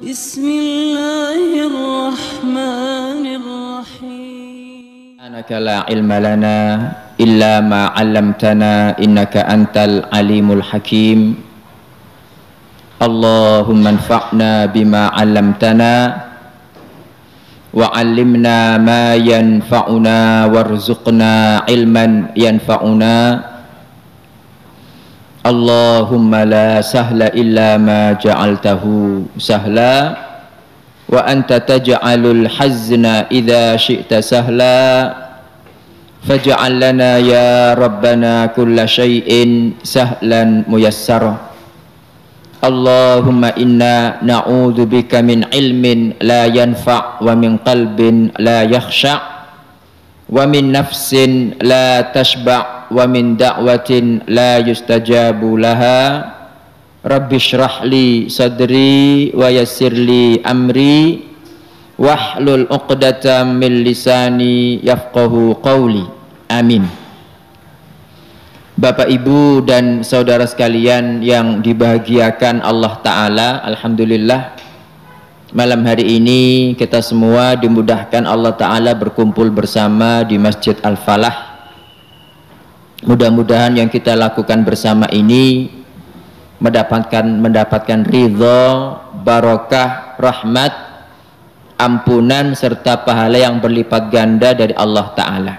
Bismillahirrahmanirrahim. Anaka la ilma lana illa ma 'allamtana innaka antal alimul hakim. Allahumma anfa'na bima 'allamtana wa 'allimna ma yanfa'una warzuqna ilman yanfa'una. Allahumma la sahla illa ma ja'altahu sahla wa anta taj'alul hazna idza syi'ta sahla faj'al lana ya rabbana kulla syai'in sahlan muyassara. Allahumma inna na'udzu bika min ilmin la yanfa' wa min qalbin la yakhsha' wa min nafsin la tashba' wa min da'watin la yustajabu laha. Rabbi shrah li sadri wa yassir li amri wahlul 'uqdatam min lisani yafqahu qawli. Amin. Bapak, Ibu, dan saudara sekalian yang dibahagiakan Allah Ta'ala, alhamdulillah malam hari ini kita semua dimudahkan Allah Ta'ala berkumpul bersama di Masjid Al-Falah. Mudah-mudahan yang kita lakukan bersama ini mendapatkan ridho, barokah, rahmat, ampunan serta pahala yang berlipat ganda dari Allah Ta'ala.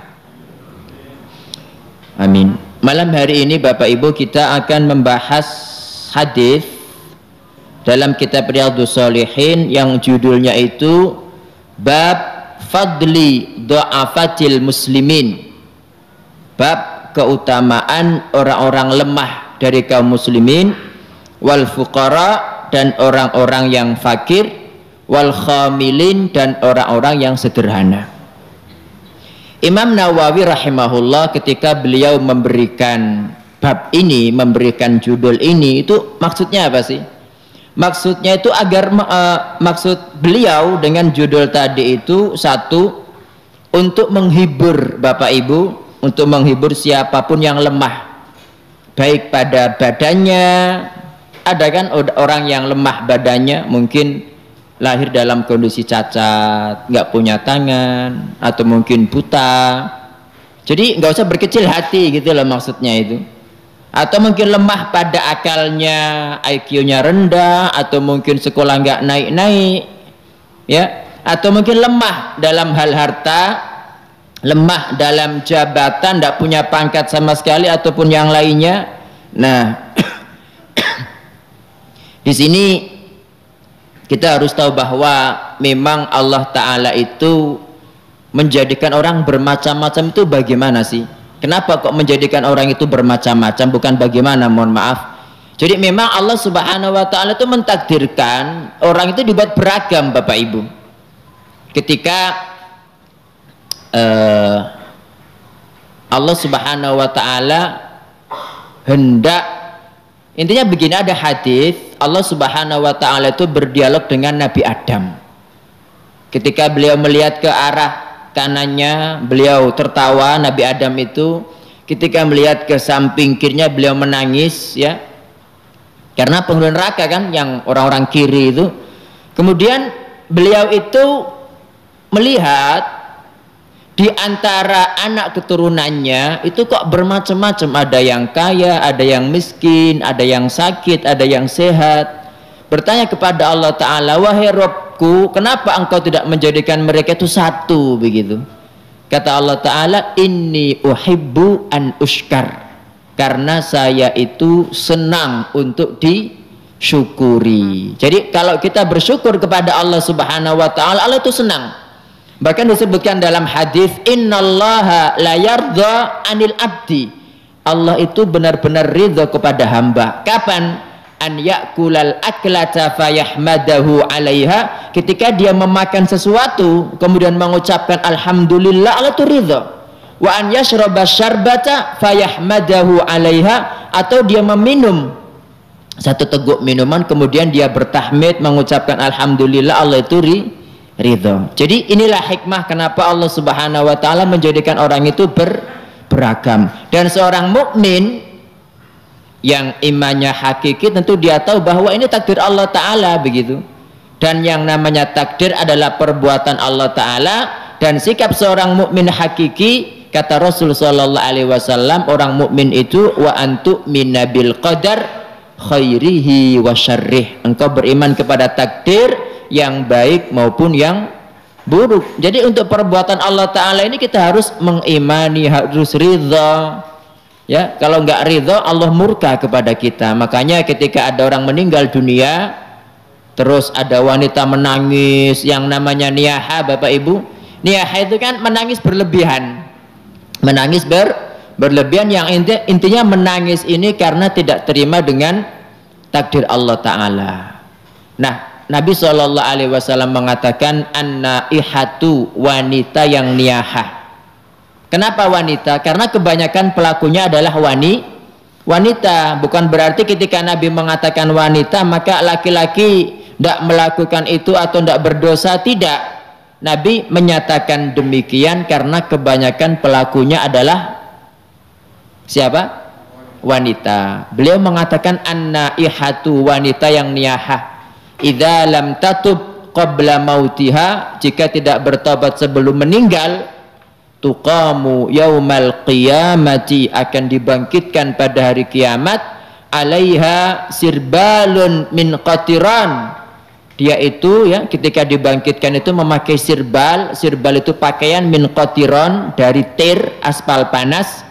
Amin. Malam hari ini Bapak Ibu kita akan membahas hadis dalam kitab Riyadhus Shalihin yang judulnya itu Bab Fadli Du'afatil Muslimin, bab keutamaan orang-orang lemah dari kaum muslimin, wal fuqara, dan orang-orang yang fakir, wal khamilin, dan orang-orang yang sederhana. Imam Nawawi rahimahullah ketika beliau memberikan bab ini, memberikan judul ini, itu maksudnya apa sih? Maksudnya itu agar maksud beliau dengan judul tadi itu satu, untuk menghibur Bapak Ibu, untuk menghibur siapapun yang lemah baik pada badannya. Ada kan orang yang lemah badannya, mungkin lahir dalam kondisi cacat, nggak punya tangan, atau mungkin buta. Jadi nggak usah berkecil hati gitu loh maksudnya itu. Atau mungkin lemah pada akalnya, IQ-nya rendah, atau mungkin sekolah nggak naik-naik, ya. Atau mungkin lemah dalam hal harta, lemah dalam jabatan, tidak punya pangkat sama sekali, ataupun yang lainnya. Nah, di sini kita harus tahu bahwa memang Allah Ta'ala itu menjadikan orang bermacam-macam itu bagaimana sih? Kenapa kok menjadikan orang itu bermacam-macam, bukan bagaimana, mohon maaf. Jadi memang Allah Subhanahu wa Ta'ala itu mentakdirkan orang itu dibuat beragam Bapak Ibu. Ketika Allah Subhanahu wa Ta'ala hendak, intinya begini, ada hadis Allah Subhanahu wa Ta'ala itu berdialog dengan Nabi Adam. Ketika beliau melihat ke arah kanannya, beliau tertawa. Nabi Adam itu ketika melihat ke samping kirinya, beliau menangis, ya, karena penghuni neraka kan yang orang-orang kiri itu. Kemudian beliau itu melihat di antara anak keturunannya itu kok bermacam-macam, ada yang kaya, ada yang miskin, ada yang sakit, ada yang sehat. Bertanya kepada Allah Ta'ala, wahai Rabbku, kenapa engkau tidak menjadikan mereka itu satu begitu? Kata Allah Ta'ala, inni uhibbu an ushkar, karena saya itu senang untuk disyukuri. Jadi kalau kita bersyukur kepada Allah Subhanahu wa Ta'ala, Allah itu senang. Bahkan disebutkan dalam hadis, innallaha la yardha anil abdi, Allah itu benar-benar ridha kepada hamba. Kapan? An yakulal aklata fayahmadahu alaiha, ketika dia memakan sesuatu kemudian mengucapkan alhamdulillah, Allah itu ridha. Wa an yashraba syarbata fayahmadahu alaiha, atau dia meminum satu teguk minuman kemudian dia bertahmid mengucapkan alhamdulillah, Allah itu ridho. Jadi inilah hikmah kenapa Allah Subhanahu wa Ta'ala menjadikan orang itu beragam. Dan seorang mukmin yang imannya hakiki tentu dia tahu bahwa ini takdir Allah Ta'ala begitu. dan yang namanya takdir adalah perbuatan Allah Ta'ala. Dan sikap seorang mukmin hakiki, kata Rasul sallallahu alaihi wasallam, orang mukmin itu wa antu minabil qadar khairihi wa syarrih, engkau beriman kepada takdir yang baik maupun yang buruk. Jadi untuk perbuatan Allah Ta'ala ini kita harus mengimani, harus ridha. Ya, kalau nggak ridha Allah murka kepada kita. Makanya ketika ada orang meninggal dunia, terus ada wanita menangis, yang namanya niyaha, Bapak Ibu. Niyaha itu kan menangis berlebihan. Menangis berlebihan, yang intinya menangis ini karena tidak terima dengan takdir Allah Ta'ala. Nah, Nabi SAW mengatakan an-naihatu, wanita yang niyaha. Kenapa wanita? Karena kebanyakan pelakunya adalah wanita. Bukan berarti ketika Nabi mengatakan wanita maka laki-laki tidak melakukan itu atau tidak berdosa. Tidak. Nabi menyatakan demikian karena kebanyakan pelakunya adalah siapa? Wanita. Beliau mengatakan an-naihatu, wanita yang niyahah, idza lam tatub qabla mautiha, jika tidak bertobat sebelum meninggal, tuqamu yaumal qiyamati, akan dibangkitkan pada hari kiamat, alaiha sirbalun min qatiran, dia itu ya ketika dibangkitkan itu memakai sirbal itu pakaian min qatiran, dari tir aspal panas,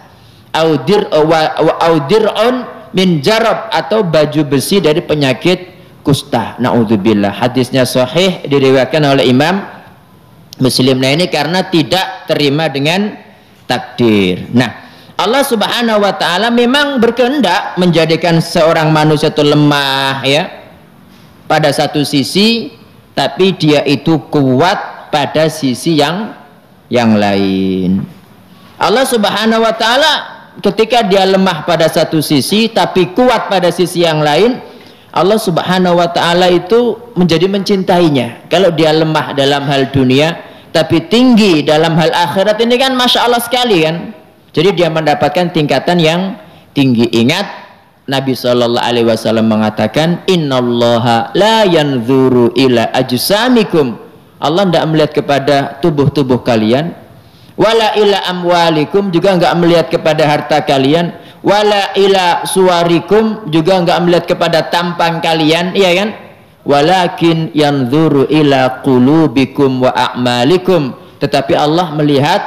audir'un min jarab, atau baju besi dari penyakit kusta. Naudzubillah. Hadisnya sahih, diriwayatkan oleh Imam Muslim. Nah ini karena tidak terima dengan takdir. Nah, Allah Subhanahu wa Ta'ala memang berkehendak menjadikan seorang manusia itu lemah ya pada satu sisi, tapi dia itu kuat pada sisi yang lain. Allah Subhanahu wa Ta'ala ketika dia lemah pada satu sisi tapi kuat pada sisi yang lain, Allah Subhanahu wa Ta'ala itu menjadi mencintainya. Kalau dia lemah dalam hal dunia tapi tinggi dalam hal akhirat, ini kan Masya Allah sekali kan. Jadi dia mendapatkan tingkatan yang tinggi. Ingat Nabi SAW mengatakan, innallaha la yanzuru ila ajsamikum, Allah tidak melihat kepada tubuh-tubuh kalian, wala ila amwalikum, juga enggak melihat kepada harta kalian, wala ila suwarikum, juga enggak melihat kepada tampang kalian, iya kan? Walakin yanzuru ila qulubikum wa a'malikum, tetapi Allah melihat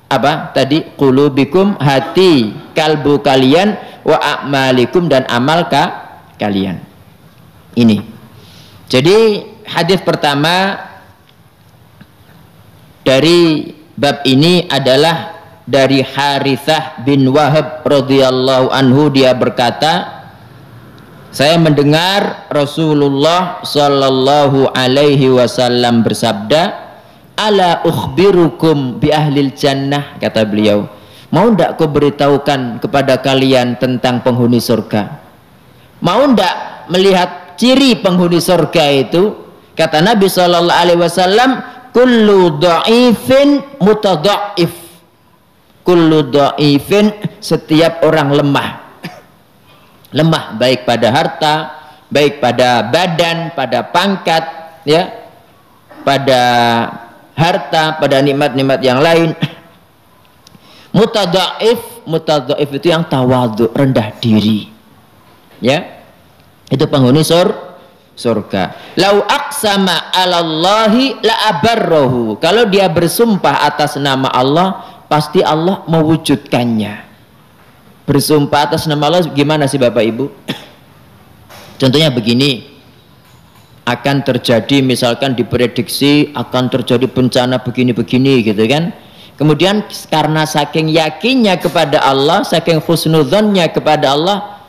apa tadi? Qulubikum, hati, kalbu kalian, wa a'malikum, dan amal kalian. Ini. Jadi hadis pertama dari bab ini adalah dari Harithah bin Wahab radhiyallahu anhu. Dia berkata, saya mendengar Rasulullah sallallahu alaihi wasallam bersabda, ala ukhbirukum bi ahlil jannah, kata beliau, mau ndak ku beritahukan kepada kalian tentang penghuni surga? Mau ndak melihat ciri penghuni surga itu? Kata Nabi sallallahu alaihi wasallam, kullu dha'ifin mutadha'if, kullu dha'ifin, setiap orang lemah baik pada harta, baik pada badan, pada pangkat ya, pada harta, pada nikmat-nikmat yang lain. Mutadha'if itu yang tawadhu, rendah diri ya, itu penghuni surga. Lau aqsama 'alallahi la abarrahu, kalau dia bersumpah atas nama Allah pasti Allah mewujudkannya. Bersumpah atas nama Allah gimana sih Bapak Ibu? Contohnya begini, akan terjadi, misalkan diprediksi akan terjadi bencana begini-begini gitu kan. Kemudian karena saking yakinnya kepada Allah, saking husnudzonnya kepada Allah,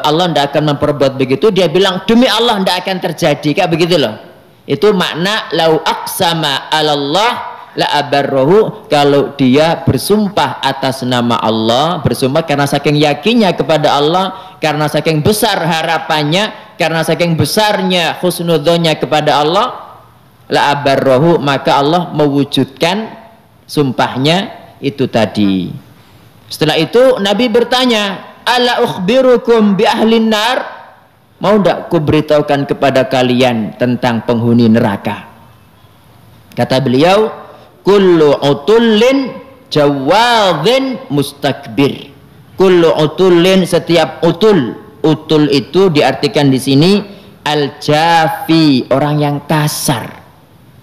Allah tidak akan memperbuat begitu, dia bilang demi Allah tidak akan terjadi, kayak begitu loh. Itu makna lau aqsama 'alallah la abarrahu, kalau dia bersumpah atas nama Allah, bersumpah karena saking yakinnya kepada Allah, karena saking besar harapannya, karena saking besarnya husnudzonnya kepada Allah, la abarrahu, maka Allah mewujudkan sumpahnya itu tadi. Setelah itu Nabi bertanya, ala ukhbirukum bi ahlin nar, mau tidak kuberitahukan kepada kalian tentang penghuni neraka? Kata beliau, kullu utullin jawadhin mustakbir. Kullu utullin, setiap utul. Utul itu diartikan di sini al-jafi, orang yang kasar.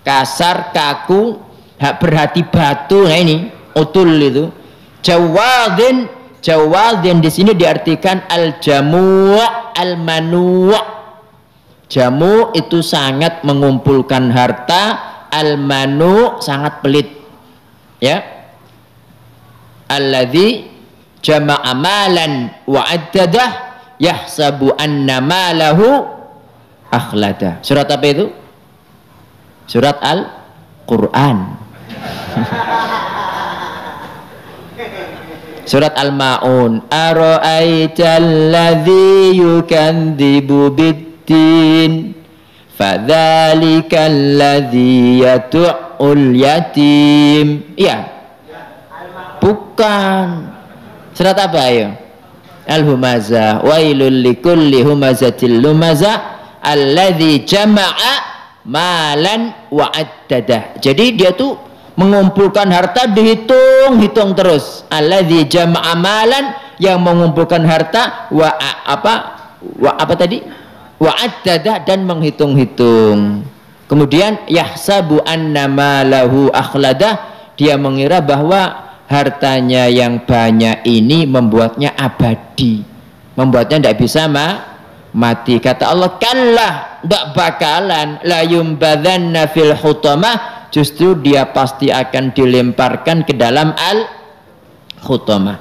Kasar, kaku, berhati batu. Nah ini utul itu. Jawadhin, jawadhin di sini diartikan al-jamu' al-manu'. Jamu itu sangat mengumpulkan harta, al-manu sangat pelit. Ya. Alladzi jama'a malan wa addadah yahsabu anna malahu akhlada. Surat apa itu? Surat Al-Quran. Surat Al-Ma'un. Ara'aital ladzi yukandzibu bid-din fadzalikal ladzi yatu'ul yatim. Iya. Bukan. Surat apa ya? Al-Humazah. Wailul likulli humazatil lumazah alladzi jama'a malan wa addadah. Jadi dia tuh mengumpulkan harta, dihitung-hitung terus. Alladzi jama'a malan, yang mengumpulkan harta, wa apa tadi? Wa addadah, dan menghitung-hitung. Kemudian yahsabu anna malahu akhladah, dia mengira bahwa hartanya yang banyak ini membuatnya abadi, membuatnya tidak bisa mati. Kata Allah, kallah, tidak bakalan, la yumbadhanna fil hutamah, justru dia pasti akan dilemparkan ke dalam al-hutamah.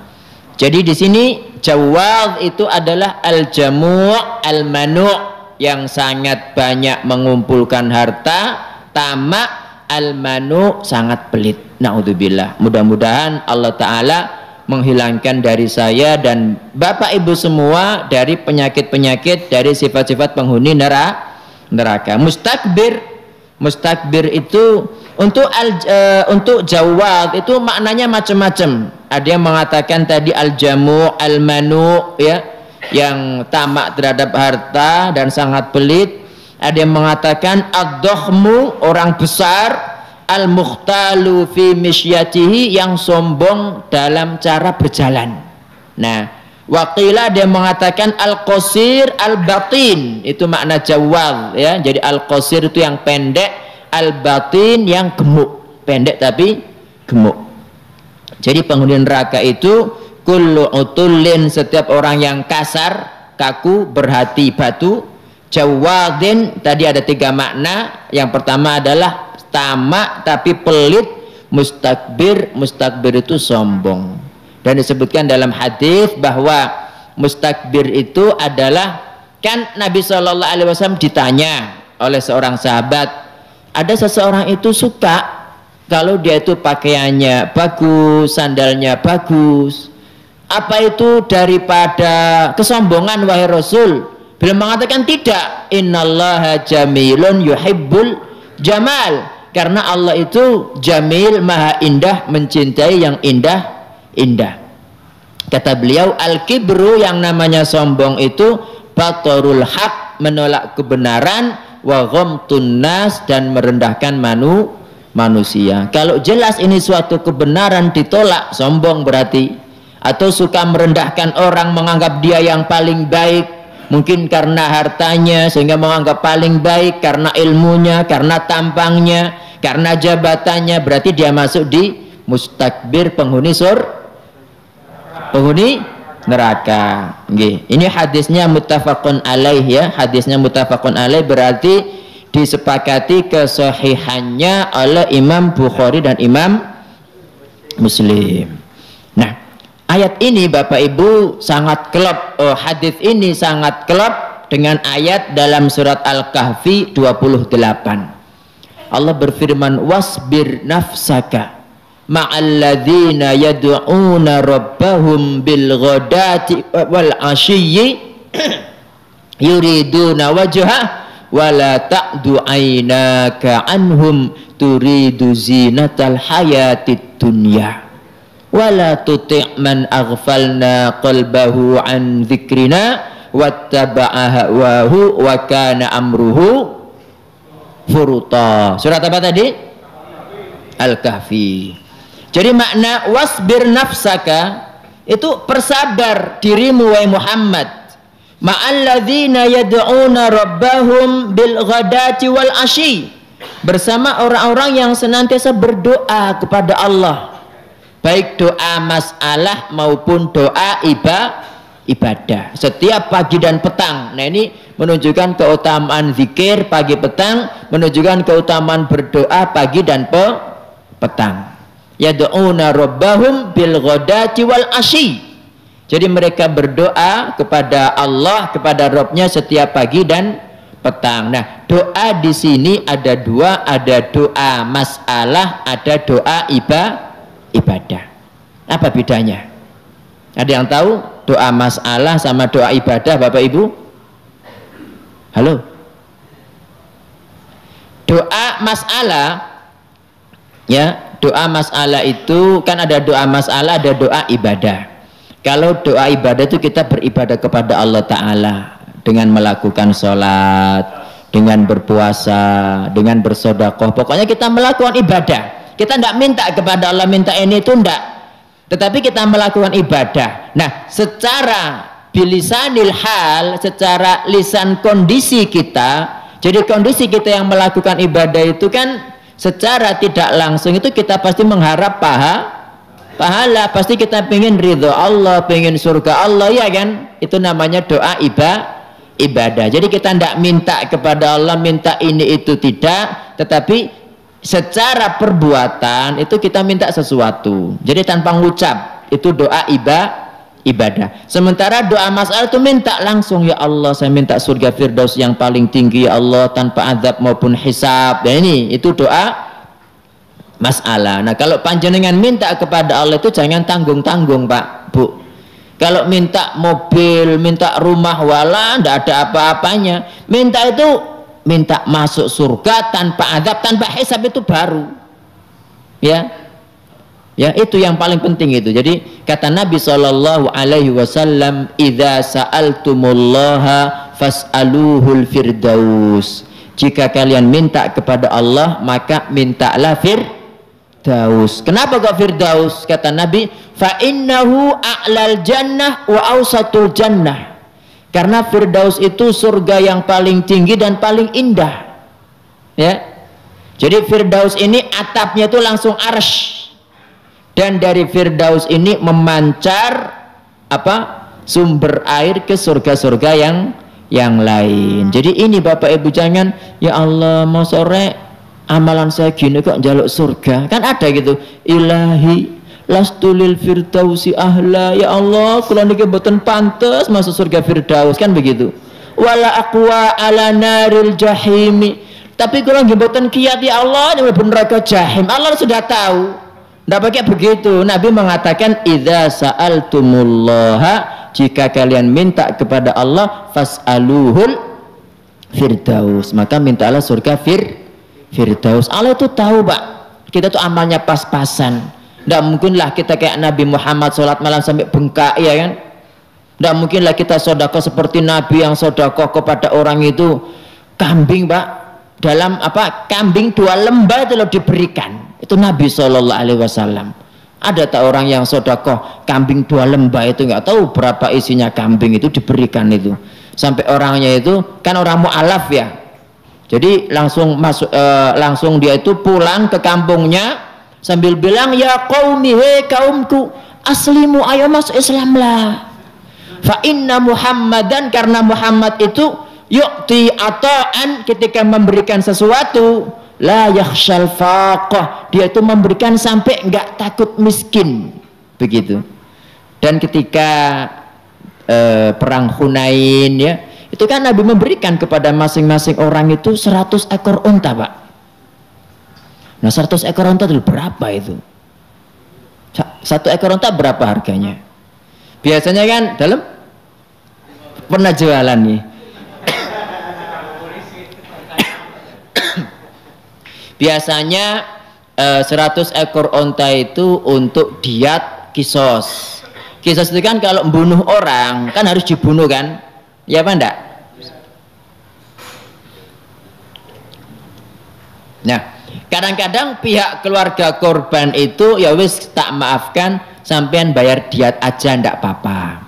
Jadi di sini jawad itu adalah al-jamu' al-manu', yang sangat banyak mengumpulkan harta, tamak, al-manu' sangat pelit. Na'udzubillah. Mudah-mudahan Allah Ta'ala menghilangkan dari saya dan Bapak Ibu semua dari penyakit-penyakit, dari sifat-sifat penghuni neraka. Mustakbir. Mustakbir itu untuk jawad itu maknanya macam-macam. Ada yang mengatakan tadi al-jamu, al-manu, ya, yang tamak terhadap harta dan sangat pelit. Ada yang mengatakan ad-dokhmu, orang besar, al-mukhtalu fi misyatihi, yang sombong dalam cara berjalan. Nah, waqila dia mengatakan al-qasir al-batin, itu makna jawad, ya. Jadi al-qasir itu yang pendek, al-batin yang gemuk, pendek tapi gemuk. Jadi penghuni neraka itu kullu utullin, setiap orang yang kasar, kaku, berhati batu. Jawadin tadi ada 3 makna. Yang pertama adalah tamak tapi pelit. Mustakbir, mustakbir itu sombong. Dan disebutkan dalam hadis bahwa mustakbir itu adalah, kan Nabi SAW ditanya oleh seorang sahabat, ada seseorang itu suka kalau dia itu pakaiannya bagus, sandalnya bagus, apa itu daripada kesombongan wahai Rasul? Beliau mengatakan tidak, innallaha jamilun yuhibbul jamal, karena Allah itu jamil, maha indah, mencintai yang indah-indah. Kata beliau, al-kibru, yang namanya sombong itu batorul haq, menolak kebenaran, wa ghamtun nas, dan merendahkan manusia. Kalau jelas ini suatu kebenaran ditolak, sombong berarti. Atau suka merendahkan orang, menganggap dia yang paling baik, mungkin karena hartanya sehingga menganggap paling baik, karena ilmunya, karena tampangnya, karena jabatannya, berarti dia masuk di mustakbir, penghuni neraka. Ini hadisnya muttafaqun alaih, ya. Hadisnya muttafaqun alaih berarti disepakati kesahihannya oleh Imam Bukhari dan Imam Muslim. Nah, ayat ini Bapak Ibu sangat klop, hadis ini sangat klop dengan ayat dalam surat Al-Kahfi 28. Allah berfirman, wasbir nafsaka ma'alladzina yad'una rabbahum bil ghadati wal ashiyyi yuriduna wajha wala ta'du aynaka anhum turidu zinatal hayatid dunya wala tuti' man aghfalna qalbahu an dzikrina wattaba'a hawahu wa kana amruhu furuta. Surat apa tadi? Al-Kahfi. Jadi makna wasbir nafsaka itu persabar dirimu wahai Muhammad ma'alladzina yad'una rabbahum bil ghadati wal asyi, bersama orang-orang yang senantiasa berdoa kepada Allah, baik doa masalah maupun doa ibadah setiap pagi dan petang. Nah ini menunjukkan keutamaan zikir pagi petang, menunjukkan keutamaan berdoa pagi dan petang. Yad'una rabbahum bil ghadati wal asyi. Jadi mereka berdoa kepada Allah, kepada Rabbnya setiap pagi dan petang. Nah, doa di sini ada dua, ada doa masalah, ada doa ibadah. Apa bedanya? Ada yang tahu doa masalah sama doa ibadah, Bapak Ibu? Halo? Doa masalah, ya, doa masalah itu kan ada doa masalah, ada doa ibadah. Kalau doa ibadah itu kita beribadah kepada Allah Ta'ala dengan melakukan sholat, dengan berpuasa, dengan bersodakoh. Pokoknya kita melakukan ibadah. Kita tidak minta kepada Allah minta ini itu tidak, tetapi kita melakukan ibadah. Nah, secara bilisanil hal, secara lisan kondisi kita, jadi kondisi kita yang melakukan ibadah itu kan secara tidak langsung itu kita pasti mengharap pahala, pasti kita pengen ridho Allah, pengen surga Allah, ya kan? Itu namanya doa ibadah. Jadi kita tidak minta kepada Allah minta ini itu tidak, tetapi secara perbuatan itu kita minta sesuatu. Jadi tanpa ngucap itu doa ibadah. Sementara doa masalah itu minta langsung, ya Allah saya minta surga firdaus yang paling tinggi ya Allah tanpa azab maupun hisab. Dan ini itu doa masalah. Nah kalau panjenengan minta kepada Allah itu jangan tanggung-tanggung Pak Bu. Kalau minta mobil, minta rumah, wala tidak ada apa-apanya. Minta itu minta masuk surga tanpa azab, tanpa hisab, itu baru. Ya itu yang paling penting itu. Jadi kata Nabi SAW, idza sa'altumullaha fas'aluhul firdaus. Jika kalian minta kepada Allah maka mintalah firdaus. Kenapa kok firdaus? Kata Nabi, fa innahu a'lal jannah wa awsatul jannah. Karena firdaus itu surga yang paling tinggi dan paling indah. Ya. Jadi firdaus ini atapnya itu langsung arsy. Dan dari firdaus ini memancar sumber air ke surga-surga yang lain. Jadi ini Bapak Ibu jangan, ya Allah mau sore amalan saya gini kok njaluk surga. Kan ada gitu, ilahi lastulil firdausi ahla, ya Allah kula niki mboten pantes masuk surga firdaus, kan begitu. Wala aqwa ala naril jahimi, tapi kula nggih mboten kiat ya Allah mlebu neraka jahim. Allah sudah tahu. Tidak pakai begitu. Nabi mengatakan idza sa'altumullaha, jika kalian minta kepada Allah fas'aluhul firdaus, maka mintalah surga firdaus. Allah itu tahu Pak, kita tuh amalnya pas-pasan. Tidak mungkinlah kita kayak Nabi Muhammad sholat malam sampai bengkak, ya kan? Tidak mungkinlah kita sodako seperti Nabi yang sodako kepada orang itu kambing Pak, dalam kambing 2 lembah itu loh diberikan. Itu Nabi SAW. Ada tak orang yang sodakoh kambing 2 lembah itu nggak tahu berapa isinya kambing itu diberikan itu, sampai orangnya itu kan orang mu'alaf ya, jadi langsung masuk langsung dia itu pulang ke kampungnya sambil bilang, ya qaumi, he kaumku, aslimu, ayo masuk Islamlah, fa inna Muhammadan, karena Muhammad itu yu'ti ata'an, ketika memberikan sesuatu la yakhshal faqah, dia itu memberikan sampai enggak takut miskin, begitu. Dan ketika perang Hunain ya, itu kan Nabi memberikan kepada masing-masing orang itu 100 ekor unta Pak. Nah 100 ekor unta itu berapa itu? 1 ekor unta berapa harganya? Biasanya kan dalam pernah jualan nih, biasanya 100 ekor onta itu untuk diat kisos. Kisos itu kan kalau membunuh orang kan harus dibunuh kan, Ya apa enggak? Nah, kadang-kadang pihak keluarga korban itu ya wis tak maafkan, sampean bayar diat aja ndak apa-apa.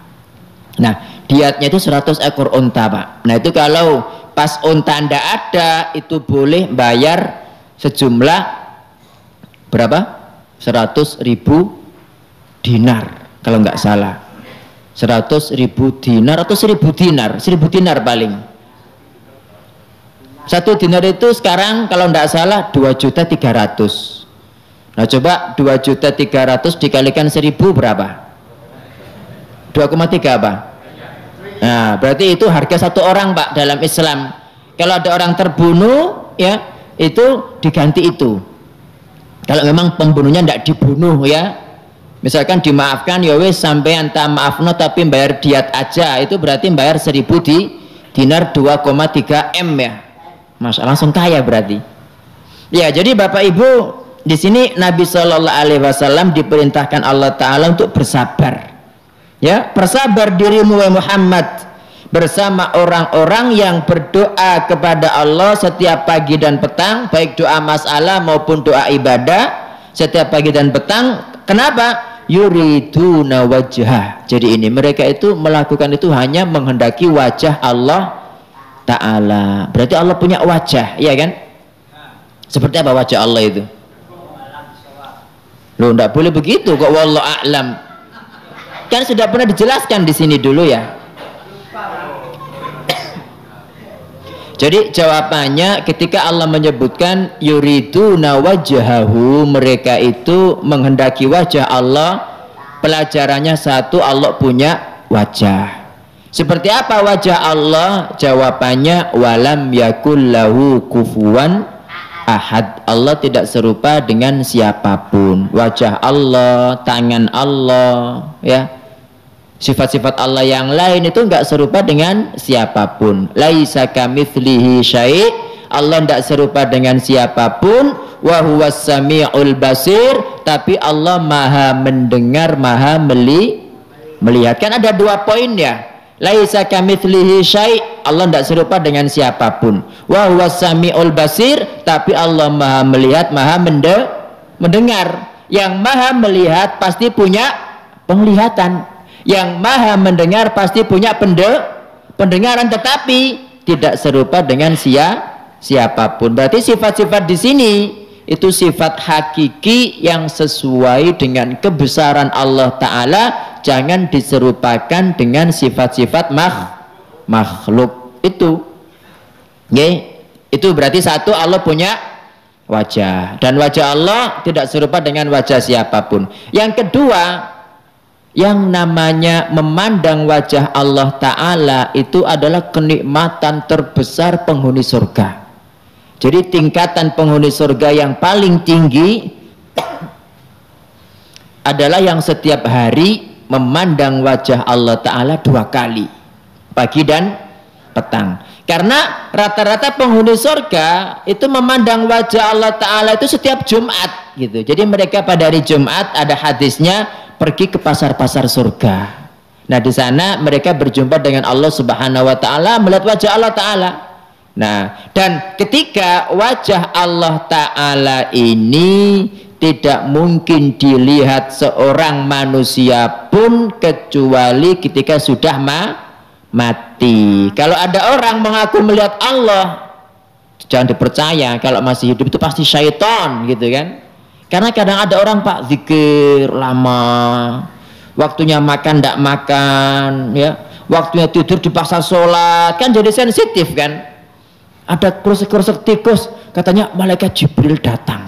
Nah, diatnya itu 100 ekor unta, Pak. Nah, itu kalau pas unta ndak ada, itu boleh bayar sejumlah berapa? 100.000 dinar kalau nggak salah. 100.000 dinar atau 1.000 dinar? 1.000 dinar paling. 1 dinar itu sekarang kalau tidak salah 2.300.000. Nah coba 2.300.000 dikalikan 1.000 berapa? 2,3 apa? Nah berarti itu harga satu orang, Pak, dalam Islam. Kalau ada orang terbunuh ya itu diganti itu. Kalau memang pembunuhnya tidak dibunuh ya, misalkan dimaafkan ya wis sampai anta maafno tapi bayar diat aja, itu berarti bayar 1.000 dinar 2,3 M ya. Masya Allah, langsung kaya berarti. Ya, jadi Bapak Ibu, di sini Nabi Shallallahu Alaihi Wasallam diperintahkan Allah Taala untuk bersabar. Ya, bersabar dirimu wahai Muhammad bersama orang-orang yang berdoa kepada Allah setiap pagi dan petang, baik doa masalah maupun doa ibadah setiap pagi dan petang. Kenapa? Yuriduna wajhah. Jadi ini mereka itu melakukan itu hanya menghendaki wajah Allah Ta'ala. Berarti Allah punya wajah, iya kan? Seperti apa wajah Allah itu? Loh, enggak boleh begitu kok, wallahu a'lam. Kan sudah pernah dijelaskan di sini dulu ya. Jadi jawabannya ketika Allah menyebutkan yuriduna wajhahu, mereka itu menghendaki wajah Allah, pelajarannya satu, Allah punya wajah. Seperti apa wajah Allah? Jawabannya walam yakul lahu kufuwan ahad. Allah tidak serupa dengan siapapun. Wajah Allah, tangan Allah, ya. Sifat-sifat Allah yang lain itu enggak serupa dengan siapapun. Laisa kamitslihi syai'. Allah tidak serupa dengan siapapun. Wa huwas samiul basir. Tapi Allah Maha mendengar, Maha melihat. Kan ada 2 poin ya. Laisa kamitslihi syai', Allah tidak serupa dengan siapapun. Wa huwas samiul basir, tapi Allah Maha melihat, Maha mendengar. Yang Maha melihat pasti punya penglihatan. Yang Maha mendengar pasti punya pendengaran, tetapi tidak serupa dengan siapapun. Berarti sifat-sifat di sini itu sifat hakiki yang sesuai dengan kebesaran Allah Ta'ala. Jangan diserupakan dengan sifat-sifat makhluk itu. Itu berarti satu, Allah punya wajah, dan wajah Allah tidak serupa dengan wajah siapapun. Yang kedua, yang namanya memandang wajah Allah Ta'ala itu adalah kenikmatan terbesar penghuni surga. Jadi tingkatan penghuni surga yang paling tinggi adalah yang setiap hari memandang wajah Allah Ta'ala 2 kali, pagi dan petang. Karena rata-rata penghuni surga itu memandang wajah Allah Ta'ala itu setiap Jumat gitu. Jadi mereka pada hari Jumat, ada hadisnya, pergi ke pasar-pasar surga. Nah di sana mereka berjumpa dengan Allah Subhanahu Wa Ta'ala, melihat wajah Allah Ta'ala. Nah, dan ketika wajah Allah Ta'ala ini tidak mungkin dilihat seorang manusia pun kecuali ketika sudah mati. Kalau ada orang mengaku melihat Allah, jangan dipercaya. Kalau masih hidup itu pasti syaitan gitu kan. Karena kadang ada orang, Pak, zikir lama, waktunya makan tidak makan ya, waktunya tidur dipaksa sholat, kan jadi sensitif kan. Ada krusek-krusek tikus, katanya malaikat Jibril datang.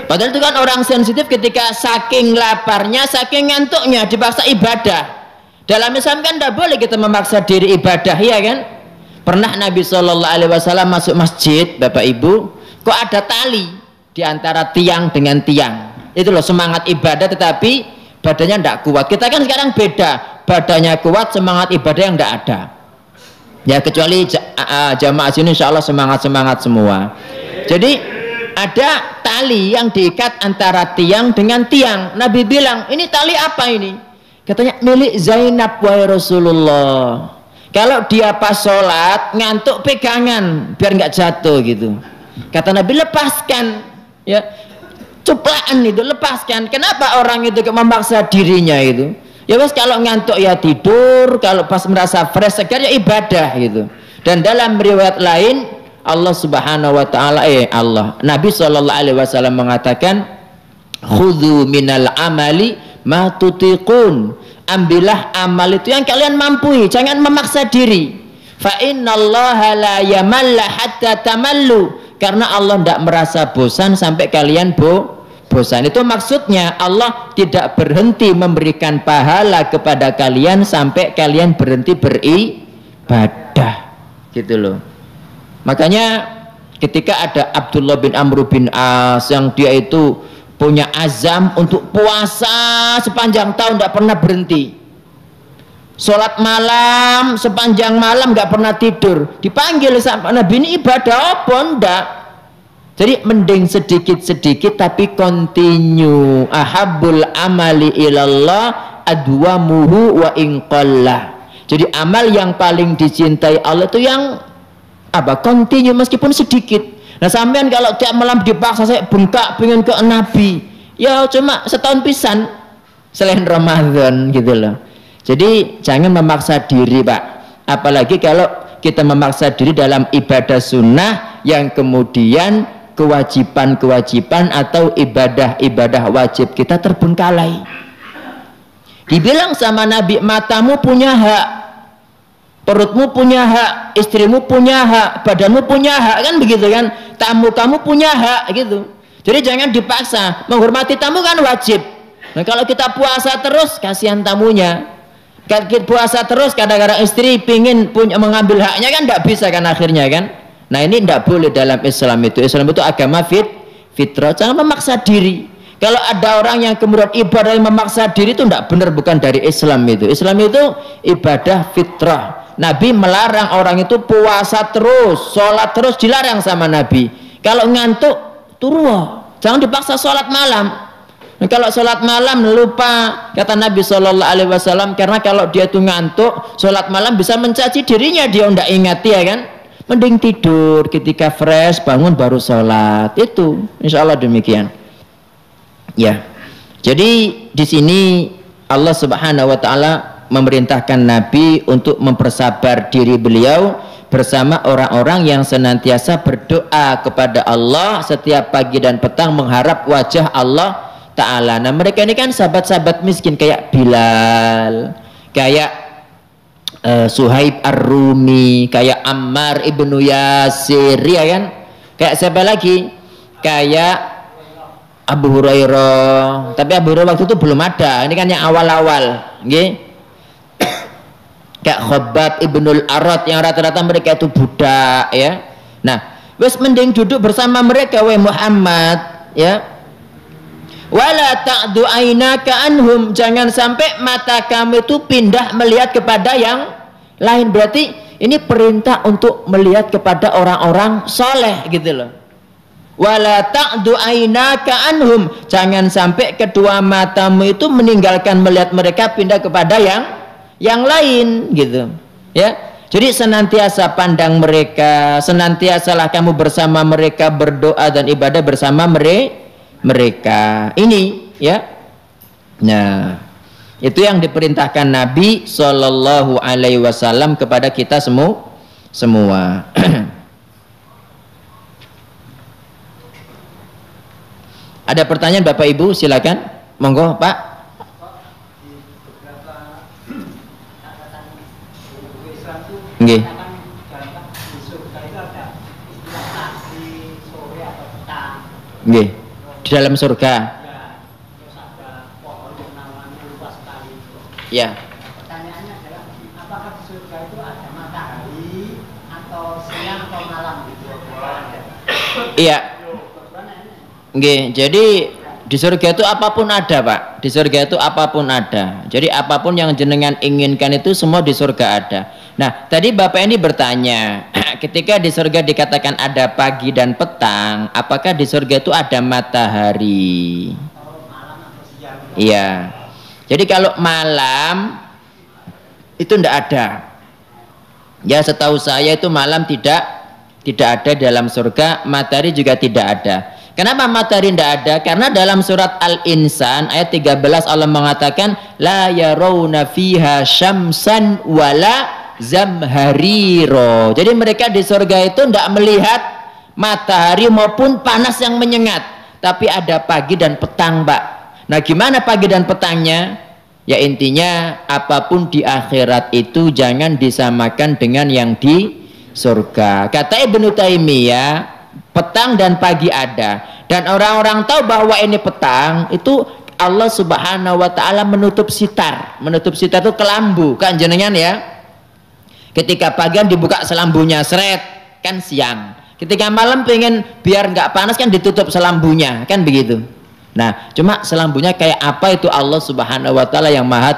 Padahal itu kan orang sensitif ketika saking laparnya, saking ngantuknya dipaksa ibadah. Dalam Islam kan tidak boleh kita memaksa diri ibadah, ya kan? Pernah Nabi Shallallahu Alaihi Wasallam masuk masjid, Bapak Ibu, kok ada tali di antara tiang dengan tiang. Itu loh semangat ibadah, tetapi badannya tidak kuat. Kita kan sekarang beda, badannya kuat, semangat ibadah yang tidak ada. Ya kecuali jamaah sini insya Allah semangat semua. Jadi ada tali yang diikat antara tiang dengan tiang. Nabi bilang, ini tali apa ini? Katanya milik Zainab wahai Rasulullah. Kalau dia pas sholat ngantuk pegangan biar nggak jatuh gitu. Kata Nabi lepaskan, ya cuplaan itu lepaskan. Kenapa orang itu memaksa dirinya itu? Ya wes kalau ngantuk ya tidur, kalau pas merasa fresh segar ya ibadah gitu. Dan dalam riwayat lain Allah Subhanahu wa taala Nabi sallallahu alaihi wasallam mengatakan khudhu minal amali ma tutiqun. Ambillah amal itu yang kalian mampu, jangan memaksa diri. Fa innallaha la yamalla hatta tamallu. Karena Allah tidak merasa bosan sampai kalian bosan. Itu maksudnya Allah tidak berhenti memberikan pahala kepada kalian sampai kalian berhenti beribadah. Gitu loh. Makanya ketika ada Abdullah bin Amr bin As yang dia itu punya azam untuk puasa sepanjang tahun tidak pernah berhenti, sholat malam sepanjang malam nggak pernah tidur, dipanggil sama Nabi, ini ibadah apa enggak? Jadi mending sedikit-sedikit tapi continue. Ahabbul amali ilallah adwamuhu wa inqallah. Jadi amal yang paling dicintai Allah itu yang apa? Continue meskipun sedikit. Nah sampean kalau tiap malam dipaksa saya bengkak pengen ke Nabi, ya cuma setahun pisan selain Ramadan gitu loh. Jadi jangan memaksa diri Pak, apalagi kalau kita memaksa diri dalam ibadah sunnah yang kemudian kewajiban-kewajiban atau ibadah-ibadah wajib kita terbengkalai. Dibilang sama Nabi, matamu punya hak, perutmu punya hak, istrimu punya hak, badanmu punya hak, kan begitu kan? Tamu kamu punya hak gitu. Jadi jangan dipaksa. Menghormati tamu kan wajib. Nah kalau kita puasa terus kasihan tamunya. Kalau kita puasa terus kadang-kadang istri pingin punya mengambil haknya kan tidak bisa kan akhirnya kan. Nah ini tidak boleh dalam Islam itu. Islam itu agama fitrah. Jangan memaksa diri. Kalau ada orang yang kemudian ibadah yang memaksa diri itu tidak benar, bukan dari Islam itu. Islam itu ibadah fitrah. Nabi melarang orang itu puasa terus, sholat terus, dilarang sama Nabi. Kalau ngantuk, turu, jangan dipaksa sholat malam. Nah, kalau sholat malam lupa, kata Nabi Shallallahu Alaihi Wasallam, karena kalau dia itu ngantuk, sholat malam bisa mencaci dirinya, dia tidak ingat ya kan. Mending tidur, ketika fresh bangun baru sholat. Itu, insya Allah demikian. Ya, jadi di sini Allah Subhanahu Wa Taala memerintahkan Nabi untuk mempersabar diri beliau bersama orang-orang yang senantiasa berdoa kepada Allah setiap pagi dan petang mengharap wajah Allah Ta'ala. Nah mereka ini kan sahabat-sahabat miskin kayak Bilal, kayak Suhaib Ar-Rumi, kayak Ammar ibnu Yasir, ya kan? Kayak siapa lagi? Kayak Abu Hurairah. Tapi Abu Hurairah waktu itu belum ada. Ini kan yang awal-awal, okay? Kayak Khabbab ibnul Arad yang rata-rata mereka itu budak ya. Nah, wes mending duduk bersama mereka wahai Muhammad ya. Wala ta'du ainaka anhum, jangan sampai mata kamu itu pindah melihat kepada yang lain. Berarti ini perintah untuk melihat kepada orang-orang soleh gitu loh. Wala ta'du ainaka anhum, jangan sampai kedua matamu itu meninggalkan melihat mereka pindah kepada yang lain gitu ya. Jadi senantiasa pandang mereka, senantiasalah kamu bersama mereka, berdoa dan ibadah bersama mereka ini ya. Nah itu yang diperintahkan Nabi Shallallahu Alaihi Wasallam kepada kita semua. Ada pertanyaan Bapak Ibu, silakan, monggo Pak. Nggih. Nggih. Di dalam surga. Ya. Pertanyaannya adalah apakah di surga itu ada matahari atau siang atau malam gitu? Iya. Nggih, jadi di surga itu apapun ada Pak. Di surga itu apapun ada. Jadi apapun yang jenengan inginkan itu semua di surga ada. Nah tadi Bapak ini bertanya, ketika di surga dikatakan ada pagi dan petang, apakah di surga itu ada matahari? Iya. Jadi kalau malam itu ndak ada. Ya setahu saya itu malam tidak ada dalam surga, matahari juga tidak ada. Kenapa matahari tidak ada? Karena dalam surat Al-Insan ayat 13 Allah mengatakan la yarawna fiha syamsan wala zamhariro. Jadi mereka di surga itu tidak melihat matahari maupun panas yang menyengat, tapi ada pagi dan petang, Pak. Nah, gimana pagi dan petangnya? Ya intinya apapun di akhirat itu jangan disamakan dengan yang di surga. Kata Ibnu Taimiyah, petang dan pagi ada. Dan orang-orang tahu bahwa ini petang, itu Allah Subhanahu wa taala menutup sitar. Menutup sitar itu kelambu, kan jenengan ya. Ketika pagi dibuka selambunya, seret, kan siang. Ketika malam pengen biar nggak panas kan ditutup selambunya, kan begitu. Nah, cuma selambunya kayak apa itu Allah Subhanahu wa taala yang Maha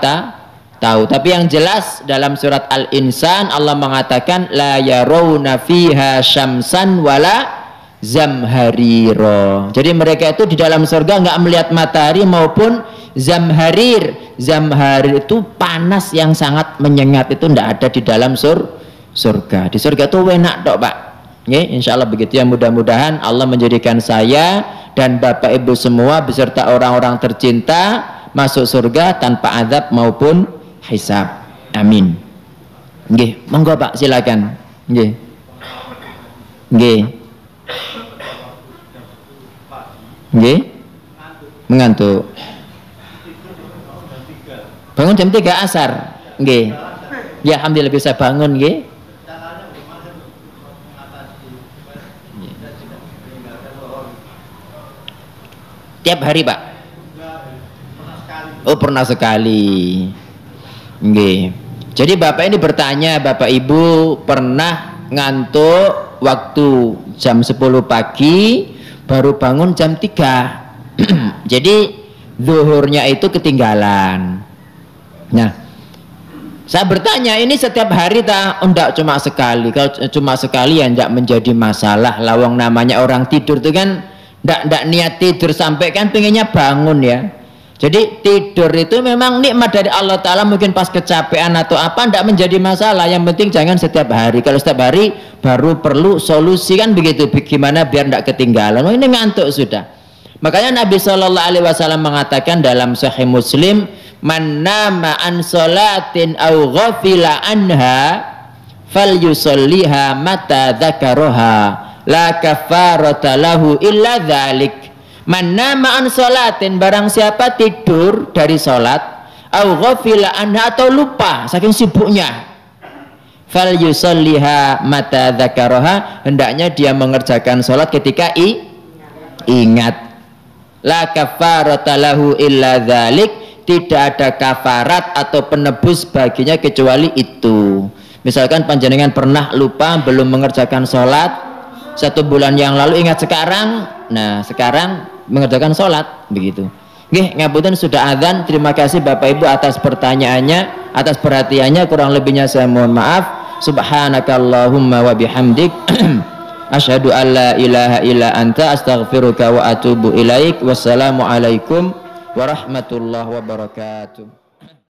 tahu. Tapi yang jelas dalam surat Al-Insan Allah mengatakan la yarawna fiha syamsan wala zamhariro. Jadi mereka itu di dalam surga nggak melihat matahari maupun zamharir. Zamharir itu panas yang sangat menyengat, itu nggak ada di dalam surga. Di surga itu enak dok, Pak. Nggih, insyaallah begitu ya. Mudah-mudahan Allah menjadikan saya dan Bapak Ibu semua beserta orang-orang tercinta masuk surga tanpa azab maupun hisab. Amin. Nggih, monggo Pak silakan. Nggih. Nggih. Nggih. Mengantuk. Bangun jam 3 asar. Nggih. Ya alhamdulillah bisa bangun nggih. Tiap hari Pak? Oh pernah sekali. Nggih. Jadi Bapak ini bertanya, Bapak Ibu pernah ngantuk waktu jam 10 pagi baru bangun jam 3. Jadi zuhurnya itu ketinggalan. Nah, saya bertanya ini setiap hari tak? Oh, enggak, cuma sekali. Kalau cuma sekali ya enggak menjadi masalah. Lawang namanya orang tidur itu kan ndak niat tidur sampai kan pengennya bangun ya. Jadi tidur itu memang nikmat dari Allah Ta'ala, mungkin pas kecapean atau apa ndak menjadi masalah. Yang penting jangan setiap hari. Kalau setiap hari baru perlu solusi kan begitu. Gimana biar ndak ketinggalan. Oh ini ngantuk sudah. Makanya Nabi SAW mengatakan dalam Sahih Muslim, man nama an salatin aw ghafila anha falyusalliha mata dzakaraha la kafarata lahu illa dzalik. Man nama an salatin, barang siapa tidur dari salat, au ghafila anha atau lupa saking sibuknya, fal yusalliha mata dzakaraha, hendaknya dia mengerjakan salat ketika ingat. La kafarata lahu illa dzalik, tidak ada kafarat atau penebus baginya kecuali itu. Misalkan panjenengan pernah lupa belum mengerjakan salat 1 bulan yang lalu, ingat sekarang, nah sekarang mengerjakan sholat begitu. Nggih, ngapunten sudah adzan. Terima kasih Bapak Ibu atas pertanyaannya, atas perhatiannya. Kurang lebihnya saya mohon maaf. Subhanakallahumma wa bihamdik asyhadu an la ilaha illa anta astaghfiruka wa atubu ilaik. Wassalamualaikum warahmatullahi wabarakatuh.